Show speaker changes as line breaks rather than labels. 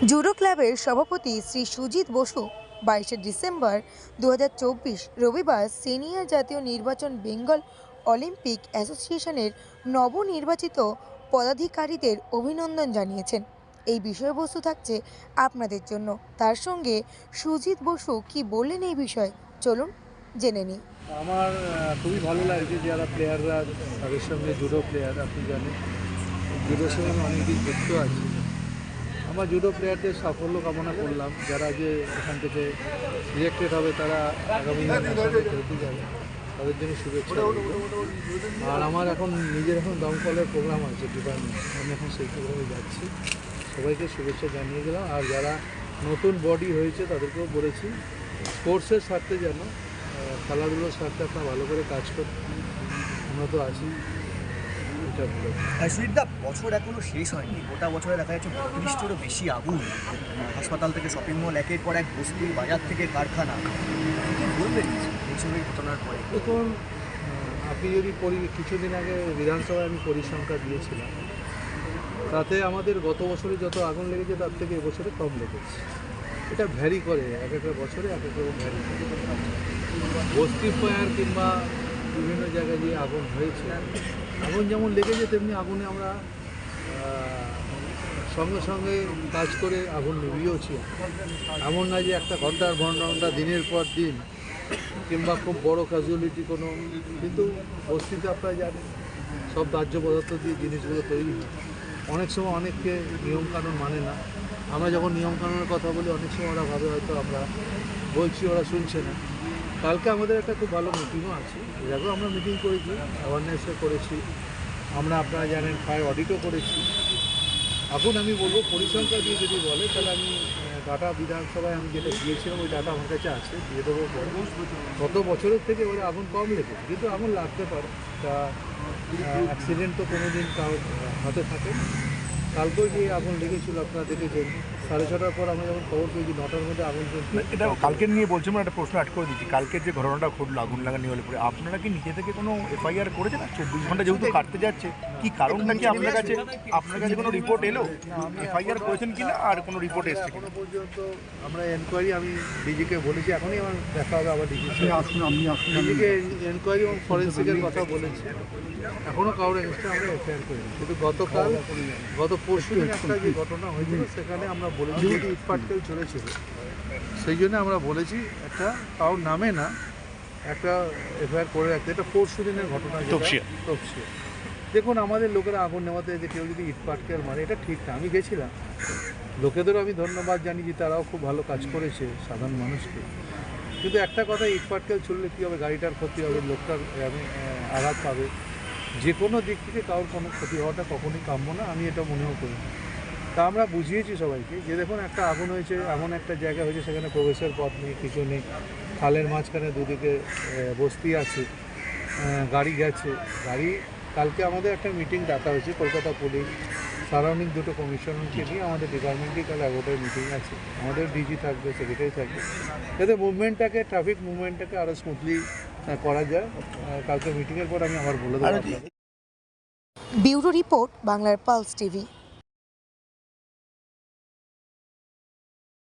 Judo ক্লাবের সভাপতি Shri Sujit Basu 22শে December 2024 রবিবার সিনিয়র জাতীয় নির্বাচন বেঙ্গল অলিম্পিক অ্যাসোসিয়েশনের নবনির্বাচিত পদাধিকারীদের অভিনন্দন জানিয়েছেন। এই বিষয়বস্তু থাকছে আপনাদের জন্য। তার সঙ্গে সুজিত বসু কি বললেন এই বিষয়ে, চলুন জেনে নিই।
আমার খুবই ভালো লাগছে যারা প্লেয়াররা তাদের সঙ্গে জুডো প্লেয়ার, আপনি জানেন জুডোর সঙ্গে আমি অনেকদিন যুক্ত আছি। আমার জুডো প্লেয়ারদের সাফল্য কামনা করলাম। যারা যে এখান থেকে সিলেক্টেড হবে তারা আগামী দিনে খেলতে যাবে, তাদের জন্য শুভেচ্ছা। আর আমার এখন নিজের দমকলের প্রোগ্রাম আছে ডিপার্টমেন্ট, আমি এখন সেই প্রোগ্রামে যাচ্ছি। সবাইকে শুভেচ্ছা জানিয়ে গেলাম। আর যারা নতুন বডি হয়েছে তাদেরকেও বলেছি স্পোর্টসের স্বার্থে যেন, খেলাধুলোর স্বার্থে আপনারা ভালো করে কাজ করতে, আমরা তো আছি।
সুজিতদা, বছর এখনো শেষ হয়নি, গোটা বছরে দেখা যাচ্ছে 32টারও বেশি আগুন, হাসপাতাল থেকে শপিং মল, একের পর এক বস্তি, বাজার থেকে কারখানা। কি বলবেন এইসব ঘটনার পরে?
দেখুন, আপনি যদি কিছুদিন আগে বিধানসভায় আমি পরিসংখ্যা দিয়েছিলাম, তাতে আমাদের গত বছরে যত আগুন লেগেছে তার থেকে এবছরে কম লেগেছে। এটা ভ্যারি করে, এক একটা বছরে এক এক রকম ভ্যারি করে। বস্তি ফায়ার কিংবা বিভিন্ন জায়গায় যে আগুন হয়েছে, আগুন যেমন লেগেছে তেমনি আগুনে আমরা সঙ্গে সঙ্গে কাজ করে আগুন নিভিয়েওছি। এমন না যে একটা ঘন্টার ঘন্টা দিনের পর দিন কিংবা খুব বড় ক্যাজুয়ালিটি কোনো, কিন্তু বস্তিতে আপনারা জানেন সব দাহ্য পদার্থ দিয়ে জিনিসগুলো তৈরি হয়। অনেক সময় অনেককে নিয়মকানুন মানে না। আমরা যখন নিয়মকানুনের কথা বলি অনেক সময় ওরা ভাবে হয়তো আমরা বলছি ওরা শুনছে না। কালকে আমাদের একটা খুব ভালো মিটিংও আছে, এর আগেও আমরা মিটিং করেছি, অ্যাওয়ারনেসও করেছি, আমরা আপনারা জানেন ফায়ার অডিটও করেছি। এখন আমি বলবো পরিসংখ্যা দিয়ে যদি বলে তাহলে আমি ডাটা বিধানসভায় আমি যেটা দিয়েছিলাম ওই ডাটা আমার কাছে আছে, দিয়ে দেবো। গত বছরের থেকে ওরা আগুন কম লেগেছে, কিন্তু আগুন লাগতে পারে, তা অ্যাক্সিডেন্ট তো কোনো দিন কারোর হাতে থাকে। কালকেও যে আগুন লেগেছিল আপনারা দেখেছেন, 6:30টার পর আমরা যখন খবর পেয়েছি 9টার মধ্যে আগুন চলছে।
এটা কালকের নিয়ে বলছিলাম, একটা প্রশ্ন অ্যাড করে দিচ্ছি। কালকের যে ঘটনাটা ঘটলো আগুন লাগা নিয়ে হলে পরে আপনারা কি নিজে থেকে কোনো এফআইআর করেছেন? 24 ঘন্টা যেহেতু কাটতে যাচ্ছে, কি কারণটা কি আপনার কাছে কোনো রিপোর্ট এলো? এফআইআর করেছেন কিনা আর কোনো রিপোর্ট এসছে কিনা?
এখনো পর্যন্ত আমরা এনকোয়ারি, আমি ডিজিকে বলেছি, এখনই আমার দেখা হবে আবার ডিজিকে এনকোয়ারি এবং ফরেন্সিকের কথা বলেছি। এখনও কারোর এগেন্সটে আমরা এফআইআর করিনি, কিন্তু গত পরশু দিন একটা যে ঘটনা হয়েছিল সেখানে আমরা বলেছি যদি ইটপাটকেল চলেছিল, সেই জন্য আমরা বলেছি একটা কারোর নামে না, একটা এফআইআর করে রাখতে। এটা পরশু দিনের ঘটনা, তপসিয়া। দেখুন, আমাদের লোকেরা আগুন নেওয়াতে যে কেউ যদি ইটপাটকেল মারে এটা ঠিক না। আমি গেছিলাম, লোকেদেরও আমি ধন্যবাদ জানিয়েছি, তারাও খুব ভালো কাজ করেছে সাধারণ মানুষকে। কিন্তু একটা কথা, ইটপাটকেল ছুড়লে কী হবে? গাড়িটার ক্ষতি হবে, লোকটার আঘাত পাবে। যে কোনো দিক থেকে কারোর কোনো ক্ষতি হওয়াটা কখনোই কাম্য না, আমি এটা মনেও করি। তা আমরা বুঝিয়েছি সবাইকে যে দেখুন, একটা আগুন হয়েছে, এমন একটা জায়গা হয়েছে সেখানে প্রবেশের পথ নেই, কিছু নেই, খালের মাঝখানে দুদিকে বস্তি আছে, গাড়ি গেছে। কালকে আমাদের একটা মিটিং ডাকা হয়েছে, কলকাতা পুলিশ, সারাউন্ডিং দুটো কমিশনারকে নিয়ে আমাদের ডিপার্টমেন্টে কাল 11টায় মিটিং আছে। আমাদের ডিজি থাকবে, সেক্রেটারি থাকবে, যাতে মুভমেন্টটাকে, ট্রাফিক মুভমেন্টটাকে আরও স্মুথলি করা যায়। কালকে মিটিংয়ের পর আমি আবার বলে দেবো।
ব্যুরো রিপোর্ট, বাংলার পালস টিভি।